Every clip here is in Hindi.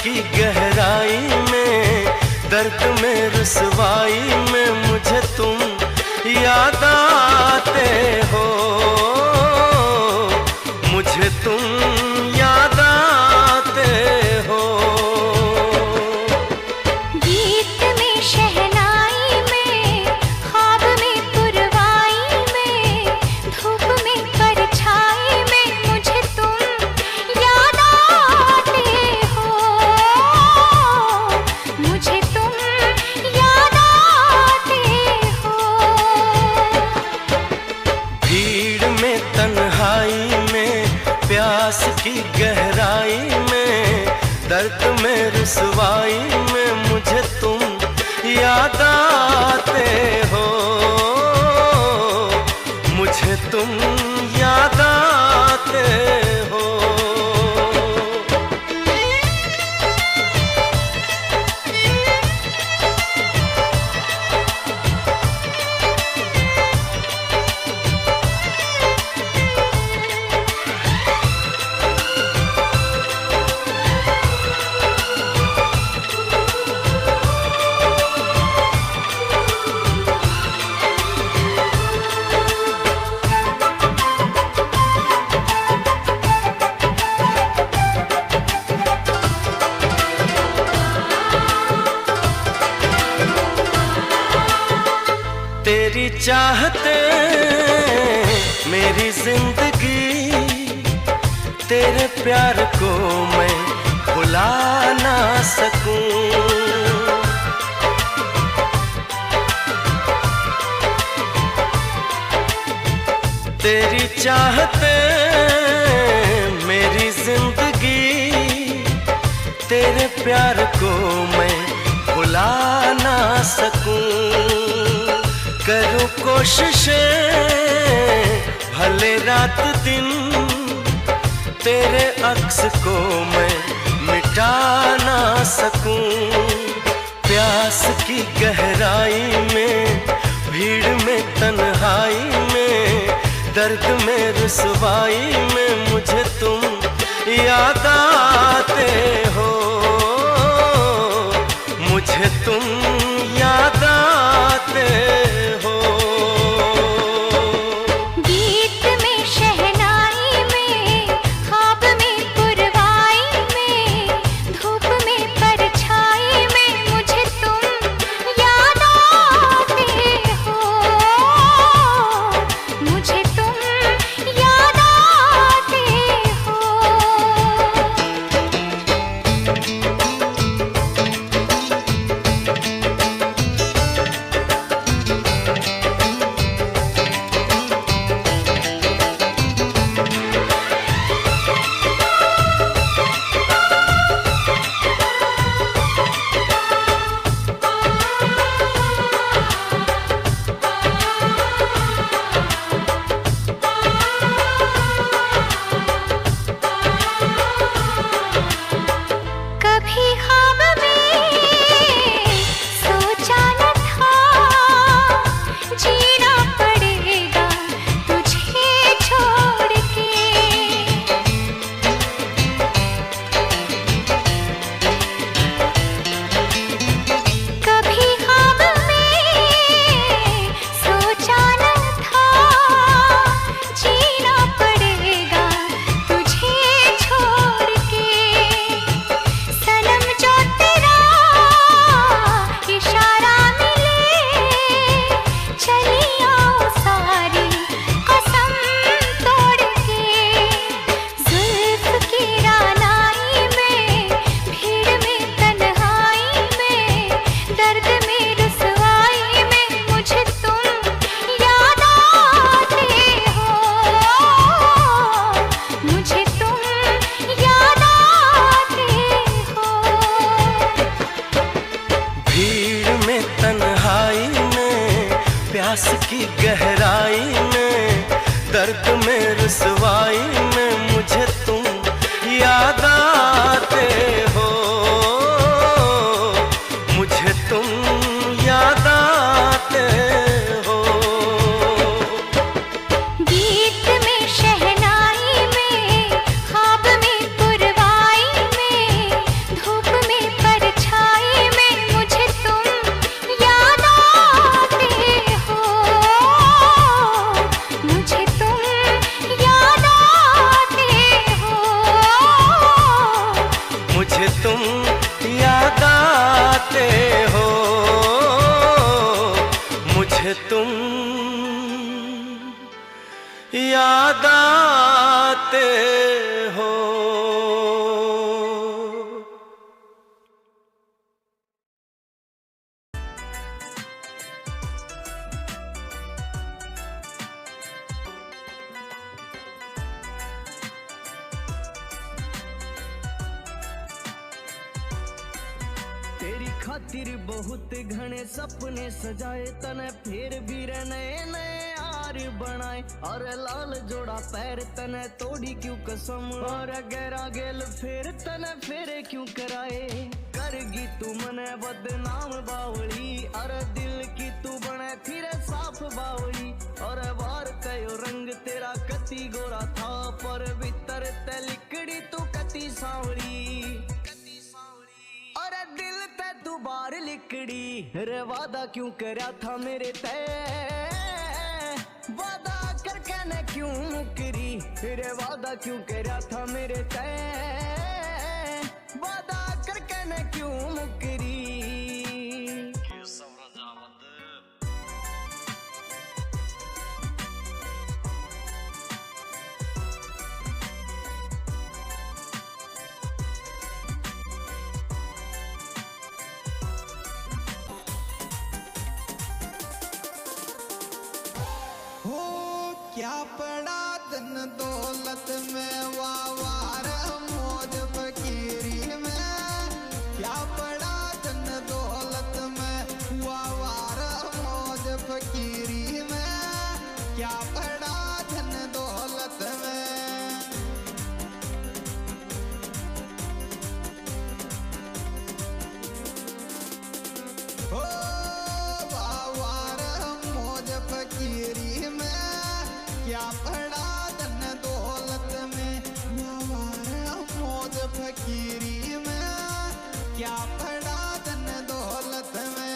की गहराई में, दर्द में रुसवाई में मुझे तुम याद आते हो, मुझे तुम याद आते हो। गीत में शहनाई में, ख्वाब में पुरवाई में, धूप में परछाई में मुझे तुम याद आते हो, मुझे तुम याद आते हो। भीड़ में तन्हाई में, प्यास की गहराई में, दर्द में रुसवाई में मुझे तुम याद आते हो, मुझे तुम याद आते हो। तेरी चाहते मेरी जिंदगी, तेरे प्यार को मैं भुला ना सकूं। तेरी चाहते मेरी जिंदगी, तेरे प्यार को मैं भुला ना सकूं। करूं कोशिशें भले रात दिन, तेरे अक्स को मैं मिटा ना सकूं। प्यास की गहराई में, भीड़ में तन्हाई में, दर्द में रुसवाई में मुझे तुम याद आते हो, मुझे तुम याद आते हो। गीत में शहनाई में, ख्वाब में पुरवाई में, धूप में परछाई में मुझे तुम याद आते हो, मुझे तुम याद आते हो। कभी ख्वाब में सोचा न था, जीना पड़ेगा तुझे छोड़ के। कभी ख्वाब में सोचा न था, जीना पड़ेगा तुझे छोड़ के। सनम जो तेरा इशारा मिले, चली आओ सारी कसम तोड़ के। जुल्फ की रानाई में, भीड़ में तन्हाई में, दर्द में रुसवाई में मुझे तुम याद आते हो, मुझे तुम याद आते हो। भीड़ में तन्हाई में, प्यास की गहराई में, दर्द में रुसवाई में मुझे तुम याद आते हो, मुझे तुम याद आते हो। गीत में शहनाई में, ख्वाब में पुरवाई में, धूप आते हो, मुझे तुम याद आते हो। तेरी खातिर बहुत घने सपने सजाए, तने फिर भी नए नए यार बनाए। और लाल जोड़ा पैर तने तोड़ी क्यों कसम, और गहरा गेल फिर तने फेरे क्यों कराए। करगी तू मने बदनाम बावली, और दिल की तू बने फिर साफ बावली। और बार कयो रंग तेरा कति गोरा था, पर भीतर ते लिकड़ी तू कति सांवली। और दिल ते तू बार लिकड़ी, रे वादा क्यों करया था मेरे ते, वादा करके ने क्यों मुकरी। रे वादा क्यों करया था मेरे ते, वादा करके ने क्यों मुकरी। क्या पड़ा धन दौलत में, वावार मौज फकीरी में। क्या पड़ा धन दौलत में, वावार मौज फकीरी में। क्या पड़ा धन दौलत में। ओ वावार मौज फकीरी में। क्या पड़ा धन दौलत में, मौज फकीरी में। क्या पड़ा धन दौलत में।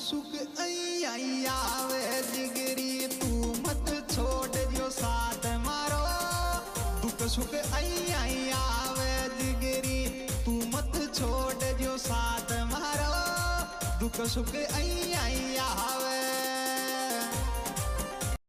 सुख आई आवे जिगरी, तू मत छोड़ दियो साथ मारो। दुख सुख आई आवे जिगरी, तू मत छोड़ दियो साथ मारो। दुख सुख आई आवे